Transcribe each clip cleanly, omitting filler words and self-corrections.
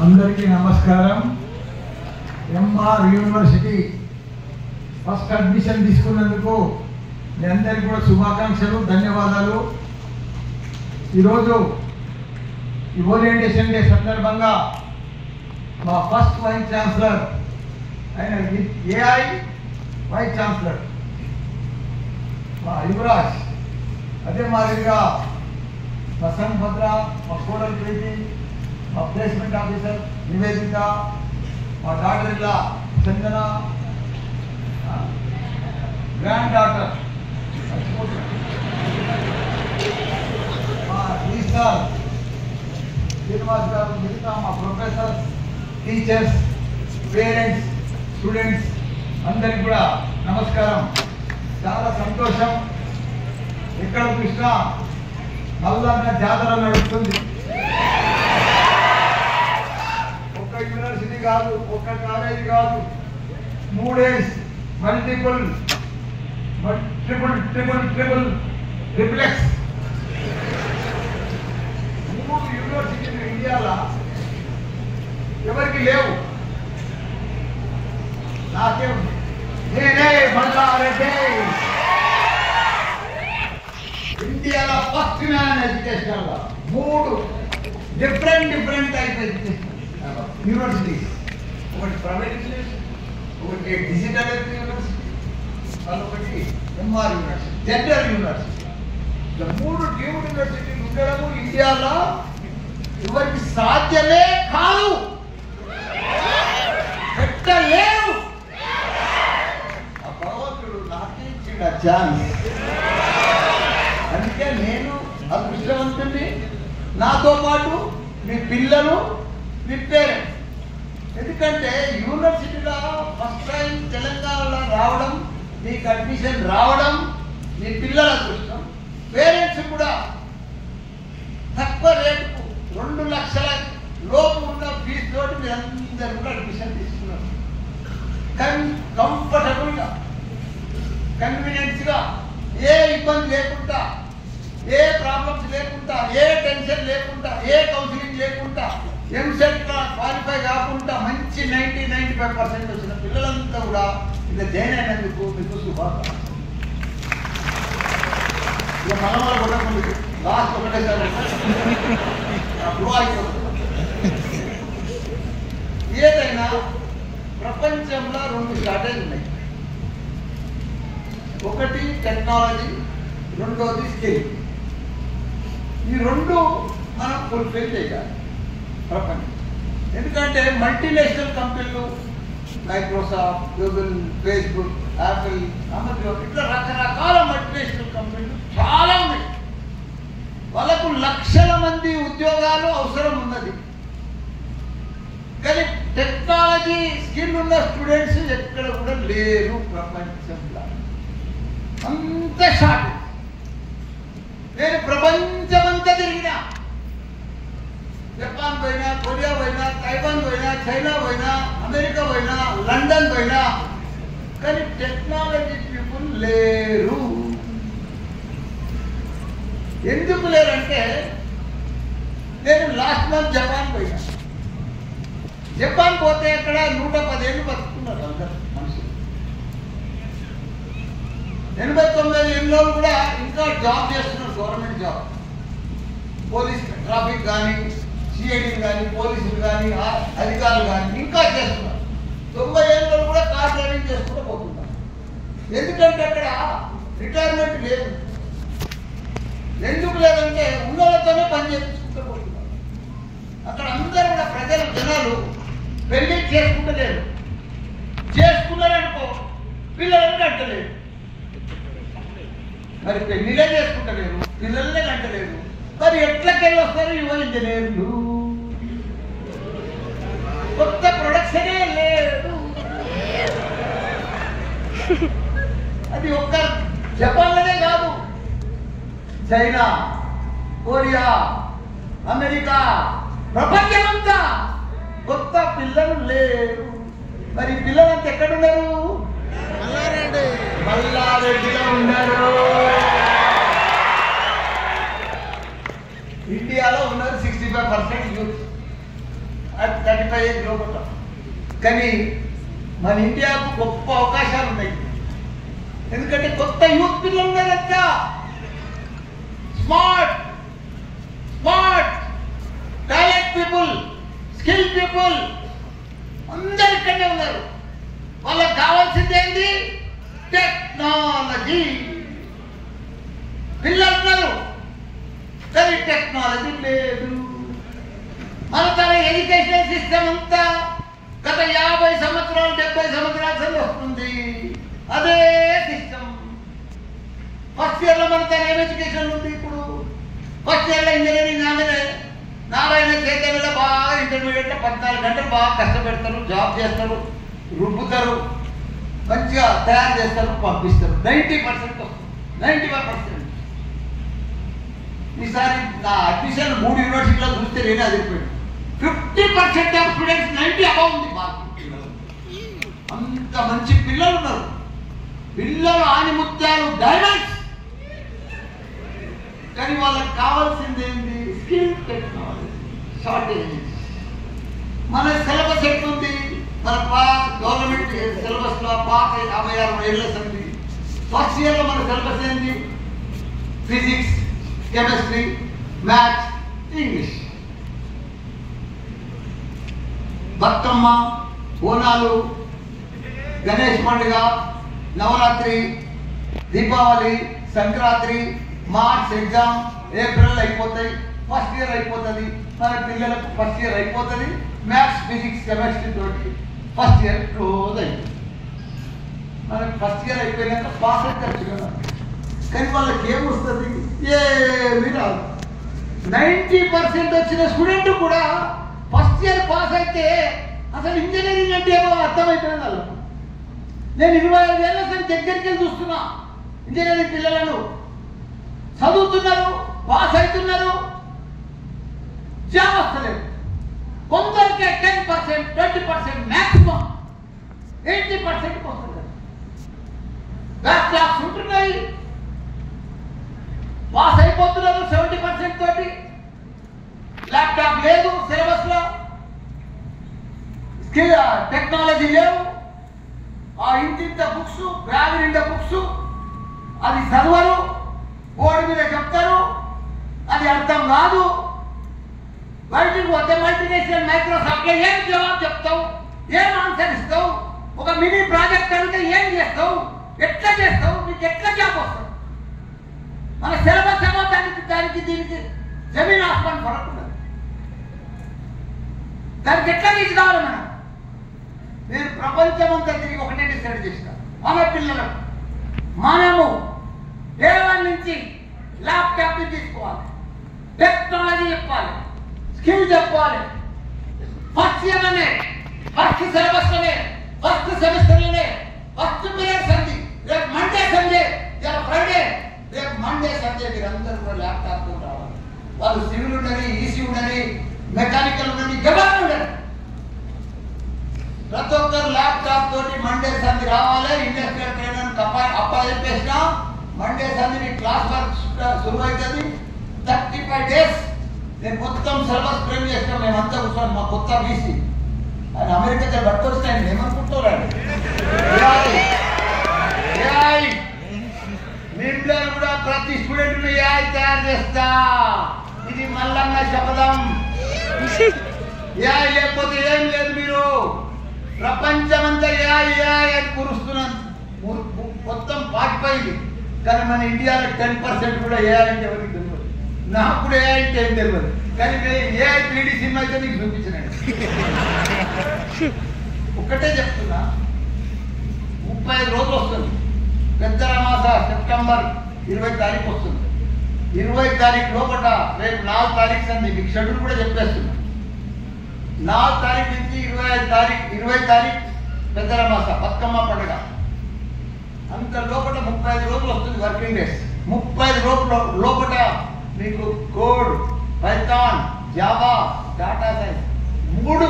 అందరికీ నమస్కారం. MR university first admission తీసుకున్నందుకు మీ అందరికీ కూడా శుభాకాంక్షలు, ధన్యవాదాలు. ఈరోజు ఈ ఓరియంటేషన్ డే సందర్భంగా మా ఫస్ట్ వైస్ ఛాన్సలర్ ఆయన ఏఐ వైస్ ఛాన్సలర్ మా యువరాజ్, అదే మాదిరిగా మా సంభద్ర, మా కోడలు ప్రీతి, మా ప్లేస్మెంట్ ఆఫీసర్ నివేదిత, మా డాటర్ ఇలా చందన, గ్రాండ్ డాటర్ మా రిజిస్ట్రార్ శ్రీనివాస్ గారు, మిగతా మా ప్రొఫెసర్స్, టీచర్స్, పేరెంట్స్, స్టూడెంట్స్ అందరికీ కూడా నమస్కారం. చాలా సంతోషం. ఎక్కడ చూసినా మల్లన్న జాతర నడుస్తుంది. ఒక్క యూనివర్సిటీ కాదు, ఒక్క కాలేజీ కాదు, 3 మల్టిపుల్ ట్రిప్లెక్స్ 3 యూనివర్సిటీలు ఇండియాలో ఎవరికి లేవు. నాకే ఉంది. నేనే మల్లారెడ్డి ఇండియాలో ఫస్ట్ మ్యాన్ ఎడ్యుకేషన్ లో 3 డిఫరెంట్ టైప్ ఎడ్యుకేషన్ యూనివర్సిటీస్. ఒకటి ప్రైవేట్ యూనివర్సిటీ, ఒకటి డిజిటల్ యూనివర్సిటీ, ఒకటి ఎంఆర్ యూనివర్సిటీ, జనరల్ యూనివర్సిటీ. ఇలా 3 డ్యూమ్ యూనివర్సిటీలు ఉండడము ఇండియాలో ఎవరికి సాధ్యమే కాదు, పెట్టలేరు. ఆ భగవంతుడు నాకే ఇచ్చిన ఛాన్స్. అందుకే నేను అదృష్టవంతుని, నాతో పాటు మీ పిల్లలు, మీ పేరెంట్స్. ఎందుకంటే యూనివర్సిటీలో ఫస్ట్ టైం తెలంగాణలో రావడం, మీకు అడ్మిషన్ రావడం మీ పిల్లల అదృష్టం. పేరెంట్స్ కూడా తక్కువ రేటుకు 2 లక్షల లోపు ఉన్న ఫీజు తోటి మీరు అందరూ కూడా అడ్మిషన్ తీసుకున్నారు. కంఫర్టబుల్గా, కన్వీనియన్స్గా, ఏ ఇబ్బంది లేకుండా, ఏ ప్రాబ్లమ్స్ లేకుండా, ఏ టెన్షన్ లేకుండా, ఏ కౌన్సిలింగ్ లేకుండా, ఎంసెట్ క్వాలిఫై కాకుండా మంచి 90-95% వచ్చిన పిల్లలంతా కూడా ఇలా జాయిన్ అయినందుకు మీకు శుభాకాంక్షలు. ఇక మనమల కొట్టకుండా లాస్ట్ ఒకటేసారి గ్రో అయిపోతుంది. ఏదైనా ప్రపంచంలో 2 షార్టేజ్ ఉన్నాయి. ఒకటి టెక్నాలజీ, రెండోది స్కిల్. ఈ 2 మనం ఫుల్ఫిల్ చేయాలి ప్రపంచం. ఎందుకంటే మల్టీనేషనల్ కంపెనీలు Microsoft, Google, Facebook, Apple, Amazon ఇట్లా రకరకాల మల్టీనేషనల్ కంపెనీలు చాలా ఉన్నాయి. వాళ్ళకు లక్షల మంది ఉద్యోగాలు అవసరం ఉన్నది. కానీ టెక్నాలజీ స్కిల్ ఉన్న స్టూడెంట్స్ ఎక్కడ కూడా లేరు ప్రపంచంలో. అంత షార్ట్. నేను ప్రపంచమంతా తిరిగినా, జపాన్ పోయినా, కొరియా పోయినా, తైవాన్ పోయినా, చైనా పోయినా, అమెరికా పోయినా, లండన్ పోయినా, కానీ టెక్నాలజీ పీపుల్ లేరు. ఎందుకు లేరంటే నేను లాస్ట్ మంత్ జపాన్ పోయినా. జపాన్ పోతే అక్కడ 110 ఏళ్ళు బతుకుతున్నారు అందరు మనుషులు. 89 ఏళ్ళు కూడా ఇంకా జాబ్ చేస్తున్నారు, గవర్నమెంట్ జాబ్. పోలీస్, ట్రాఫిక్ కానీ, సిఐడి కానీ, పోలీసులు కానీ, అధికారులు కానీ ఇంకా చేస్తున్నారు. 90 ఏళ్ళు కూడా కార్ డ్రైవింగ్ చేసుకుంటూ పోతున్నారు. ఎందుకంటే అక్కడ రిటైర్మెంట్ లేదు. ఎందుకు లేదంటే ఉన్నతనే పని చేయించుకుంటూ పోతున్నారు. అక్కడ అందరూ కూడా జనాలు పెళ్లి చేసుకుంటలేరు. చేసుకున్నారనుకో పిల్లలని కంటలేరు. మరి పెళ్లిలే చేసుకుంటలేరు, పిల్లలనే కంటలేరు. మరి ఎట్లకెళ్ళి వస్తారు యువ ఇంజనీర్లు? కొత్త ప్రొడక్షనే లేదు. అది ఒక్క జపాన్లోనే కాదు, చైనా, కొరియా, అమెరికా, ప్రపంచమంతా కొత్త పిల్లలు లేరు. మరి పిల్లలంతా ఎక్కడున్నారు? మల్లారెడ్డిలో ఉన్నారు. ఇండియాలో ఉన్నారు 65% యూత్. లోపల. కానీ మన ఇండియాకు గొప్ప అవకాశాలు ఉన్నాయి. ఎందుకంటే కొత్త యూత్ పిల్లలు ఉన్నారు కదా, smart talent people, skill people అందరు ఇక్కడనే ఉన్నారు. వాళ్ళకి కావాల్సింది ఏంటి? టెక్నాలజీ. పిల్లలు ఉన్నారు కానీ టెక్నాలజీ లేదు. మన తన ఎడ్యుకేషన్ సిస్టమ్ అంతా గత 50 సంవత్సరాలు 70 సంవత్సరాలు వస్తుంది. అదే సిస్టమ్. ఫస్ట్ ఇయర్లో మన తన ఏం ఎడ్యుకేషన్ ఉంది? ఇప్పుడు ఫస్ట్ ఇయర్లో ఇంజనీరింగ్ ఆమెనే నారాయణ చైతన్యలో బాగా ఇంటర్మీడియట్లో 14 గంటలు బాగా కష్టపెడతారు, జాబ్ చేస్తారు, రుబ్బుతారు, మంచిగా తయారు చేస్తారు, పంపిస్తారు. 90% వస్తుంది, 91%. ఈసారి నా అడ్మిషన్ 3 యూనివర్సిటీలో చూస్తే నేనే అదిరిపోయాడు. 50% ఆఫ్ స్టూడెంట్స్ 90 అబౌవ్ ఉంది మార్కు. అంత మంచి పిల్లలు ఉన్నారు. పిల్లలు ఆనిముత్యాలు, డైమండ్స్. కానీ వాళ్ళకి కావాల్సింది ఏంటి? Skill, technology shortage. మన సిలబస్ ఎట్లుంది? మన గవర్నమెంట్ సిలబస్ లో పాత 56 ఏళ్ళ ఉంది. ఫస్ట్ ఇయర్ లో మన సిలబస్ ఏంటి? Physics, chemistry, maths, English. Bathukamma, Bonalu, Ganesh పండుగ, Navaratri, Deepavali, Sankranti, March exam, April అయిపోతాయి. ఫస్ట్ ఇయర్ అయిపోతుంది. మన పిల్లలకు ఫస్ట్ ఇయర్ అయిపోతుంది. మ్యాథ్స్, ఫిజిక్స్, కెమిస్ట్రీ తోటి ఫస్ట్ ఇయర్ క్లోజ్ అయిపోతుంది. మనకి ఫస్ట్ ఇయర్ అయిపోయినాక పాస్ అయితే కదా. కానీ వాళ్ళకి ఏమొస్తుంది? ఏమీ రాదు. 90% వచ్చిన స్టూడెంట్ కూడా ఫస్ట్ ఇయర్ పాస్ అయితే అసలు ఇంజనీరింగ్ అంటే ఏమో అర్థమైపోయింది వాళ్ళకు. నేను 25 ఏళ్ళ దగ్గరికి వెళ్ళి చూస్తున్నా. ఇంజనీరింగ్ పిల్లలను చదువుతున్నారు, పాస్ అవుతున్నారు, జాబ్ వస్తలేదు. కొందరికి 10%, 20%, మ్యాక్సిమం 80% వస్తుంది. బ్యాక్లాగ్స్ ఉంటున్నాయి. పాస్ అయిపోతున్నారు 70% తోటి. ల్యాప్టాప్ లేదు సిలబస్ లో, టెక్నాలజీ లేవు. ఆ ఇంటింత బుక్స్, బ్యాగ్ నిండా బుక్స్, అది చదవరు, బోర్డు మీద చెప్తారు, అది అర్థం కాదు. బయటికి పోతే మల్టీనేషనల్ మైక్రోసాఫ్ట్లో ఏం జవాబు చెప్తావు? ఏం ఆన్సర్ ఇస్తావు? ఒక మినీ ప్రాజెక్ట్ అడిగితే ఏం చేస్తావు? ఎట్లా చేస్తావు? నీకు ఎట్లా జాబ్ వస్తావు? మన సిలబస్ ఏమో దానికి దీనికి జమీన్ ఆస్మాన్ ఫరక్ ఉన్నది. దానికి ఎట్లా రీచ్ కావాలి మనం? నేను ప్రపంచమంతా తిరిగి ఒకటే డిసైడ్ చేసిన, మన పిల్లలకు మనము A1 నుంచి ల్యాప్టాప్ తీసుకోవాలి, టెక్నాలజీ చెప్పాలి, స్కిల్ చెప్పాలి. ఫస్ట్ ఇయర్లోనే, ఫస్ట్ సిలబస్లోనే, ఫస్ట్ సెమిస్టర్లోనే, ఫస్ట్ పీరియడ్స్ అంది. రేపు మండే సండే, ఇలా ఫ్రైడే, రేపు మండే సండే మీరందరూ కూడా ల్యాప్టాప్తో రావాలి. వాళ్ళు సివిల్ ఉండని, ఈసీ ఉండని, మెకానికల్ ఉండని, ఎవరు ఉండని, ప్రతి ఒక్కరు ల్యాప్టాప్ తోటి మండే సంది రావాలి. ఇండస్ట్రియల్ ట్రైనర్ అప్పా చెప్పేసిన మండే సంది మీ క్లాస్ వర్క్ శురు అవుతుంది. 35 days నేను మొత్తం సిలబస్ ఫ్రేమ్ చేస్తాం. మేమంతా కూర్చొని మా కొత్త బీసీ ఆయన అమెరికా పట్టుకొచ్చిన ఆయన ఏమనుకుంటున్నాడు? మీ ఇంట్లో కూడా ప్రతి స్టూడెంట్ ఏఐ తయారు చేస్తా. ఇది మల్లన్న శపథం. ఏఐ లేకపోతే ఏం లేదు. మీరు ప్రపంచమంతా ఏఐ అని కురుస్తున్నాను. మొత్తం పాటిపోయింది. కానీ మన ఇండియాలో 10% కూడా ఏఐ అంటే ఎవరికి తెలియదు. నాకు కూడా ఏఐ అంటే ఏం తెలియదు. కానీ ఏఐ 3D సినిమా అయితే మీకు చూపించినాడు. ఒక్కటే చెప్తున్నా, 35 రోజులు వస్తుంది. పెద్ద మాస సెప్టెంబర్ 20 తారీఖు వస్తుంది. 20 తారీఖు లోపల రేపు 4 తారీఖు సంది మీకు షెడ్యూల్ కూడా చెప్పేస్తున్నా. 4 తారీఖు నుంచి 20 తారీఖు పెద్ద మాస బతుకమ్మ పండుగ. అంత లోపల 35 రోజులు వస్తుంది వర్కింగ్ డేస్. 35 రోజుల లోపల మీకు code, Python, Java, data science 3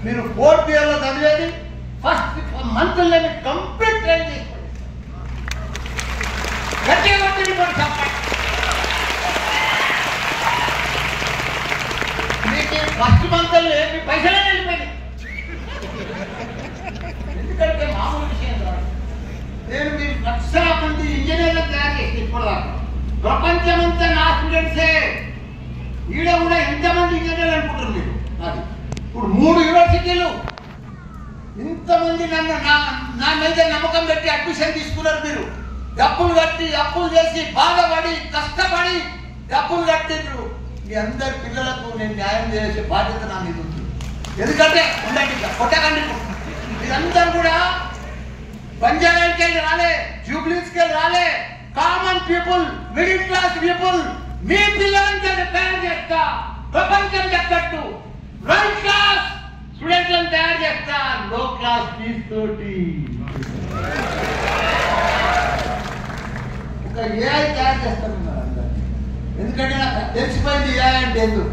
మీరు 4th ఇయర్లో చదివేది ఫస్ట్ మంత్లో మీకు కంప్లీట్ ట్రైన్ చేసుకోండి. గట్టిగా చెప్పండి. మీకు ఫస్ట్ మంత్లో మీ పైసలే వెళ్ళిపోయింది. ప్రపంచమంతా నా స్టూడెంట్సే. ఈడ కూడా ఎంతమంది ఇంజనీర్లు అనుకుంటారు మీరు? అది ఇప్పుడు 3 యూనివర్సిటీలు ఇంతమంది నా మీద నమ్మకం పెట్టి అడ్మిషన్ తీసుకున్నారు. మీరు డబ్బులు కట్టి అప్పులు చేసి బాధపడి కష్టపడి డబ్బులు కట్టిండ్రు. మీ అందరి పిల్లలకు నేను న్యాయం చేసే బాధ్యత నా మీద ఉంది. ఎందుకంటే ఉండండి, కొట్టకండి. మీరందరూ కూడా బంజారాకి వెళ్ళి రాలే, జూబ్లీస్కి వెళ్ళి రాలే. Common people, middle class people, మీ పిల్లలను తయారు చేస్తా. ప్రపంచం తగ్గట్టు వరల్డ్ క్లాస్ స్టూడెంట్లను తయారు చేస్తా. లో క్లాస్ ఫీజు తోటి ఒక ఏఐ తయారు చేస్తాను అందరు. ఎందుకంటే నాకు తెలిసిపోయింది ఏఐ అంటే ఎందుకు.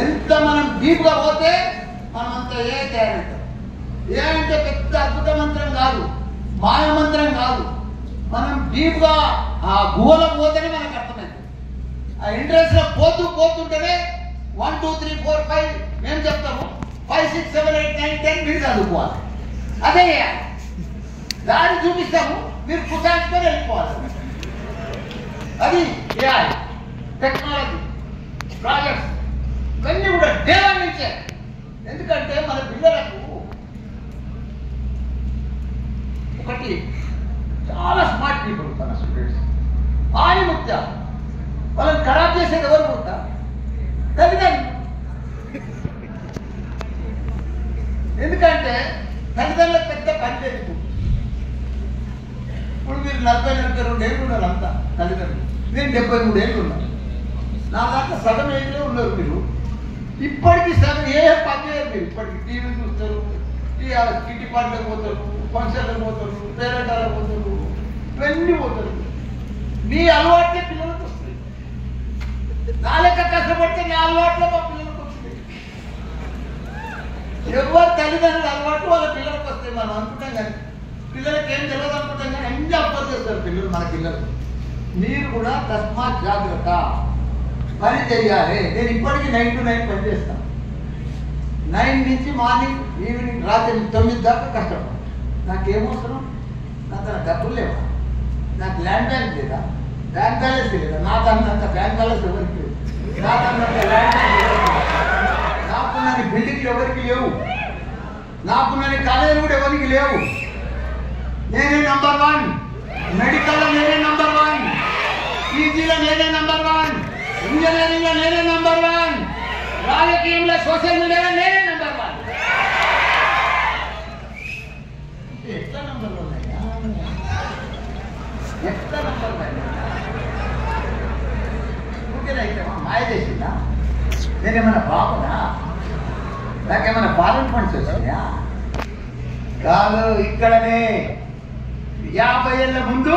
ఎంత మనం డీప్గా పోతే మనం అంత ఏఐ తయారవుతాం. ఏఐ అంటే పెద్ద అద్భుత మంత్రం కాదు, మాయ మంత్రం కాదు. మనం డీప్గా ఆ గుహలోకి పోతేనే మనకు అర్థమవుతుంది. ఆ ఇంట్రెస్ట్లో పోతుంటేనే 1 2 3 4 5 మేము చెప్తాము, 5 6 7 8 9 10 మీరు చదువుకోవాలి. అదే దాన్ని చూపిస్తాము, మీరు కుసాయించుకొని వెళ్ళిపోవాలి. అది ఏఐ టెక్నాలజీ ప్రాజెక్ట్స్ ఇవన్నీ కూడా డేవా నుంచే. ఎందుకంటే మన పిల్లలకు ఒకటి చాలా స్మార్ట్ పీపుల్ మన స్టూడెంట్స్. ఆయన ముఖ్య వాళ్ళని ఖరాబ్ చేసేది ఎవరు ముఖ్య? తల్లిదండ్రులు. ఎందుకంటే తల్లిదండ్రులకు పెద్ద పని లేదు. ఇప్పుడు మీరు 40-42 ఏళ్ళు ఉన్నారు అంతా తల్లిదండ్రులు. నేను 73 ఏళ్ళు ఉన్నాను. నా దాంట్లో సగం ఏళ్ళే ఉన్నారు మీరు. ఇప్పటికీ సగం ఏ పని చేయరు మీరు. ఇప్పటికి టీవీ చూస్తారు, కిట్టి పాటలకు పోతారు, ఫంక్షన్లకు పోతారు, పేరెంటాలకు పోతారు, ఇవన్నీ పోతారు. నీ అలవాట్లే పిల్లలకు వస్తాయి. నా లెక్క కష్టపడితే నా అలవాట్లో మా పిల్లలకు వస్తుంది. ఎవరు తల్లిదండ్రుల అలవాటు వాళ్ళ పిల్లలకు వస్తాయి. మనం అనుకుంటాం కానీ పిల్లలకి ఏం తెలియదు అనుకుంటాం కానీ అన్ని అర్థం చేస్తారు పిల్లలు. మన పిల్లలు మీరు కూడా తస్మాత్ జాగ్రత్త, పని చేయాలి. నేను ఇప్పటికీ 9 to 9 పని చేస్తాను. 9 నుంచి మార్నింగ్ ఈవినింగ్ రాత్రి 9 దాకా కష్టపడతాను. నాకేమవసరం? నా తన డబ్బులు లేవా? నాకు ల్యాండ్ బ్యాంక్ లేదా? బ్యాంక్ బ్యాలెన్స్ లేదా? నాకు అన్నంత బ్యాంక్ బ్యాలెన్స్ ఎవరికి లేదు. నాకు అన్నంత ల్యాండ్ బ్యాంక్ ఎవరికి లేదు. నాకున్నది బిల్డింగ్లు ఎవరికి లేవు. నాకున్నది కాలేజీలు కూడా ఎవరికి లేవు. నేనే నంబర్ 1. మెడికల్లో నేనే నంబర్ 1. పీజీలో నేనే నంబర్ 1. ఇంజనీరింగ్లో నేనే నంబర్ 1. రాజకీయంలో సోషల్ మీడియాలో నేనే నంబర్ 1. ఎట్లా నంబర్ 1 అయ్యా? ఎట్లా నంబర్ 1? ఊరికేనైతే మాయ చేసిందా? నేనేమన్నా బాగున్నా? నాకేమన్నా ఫారెన్ ఫండ్స్ వచ్చినాయా? కాదు. ఇక్కడనే 50 ఏళ్ళ ముందు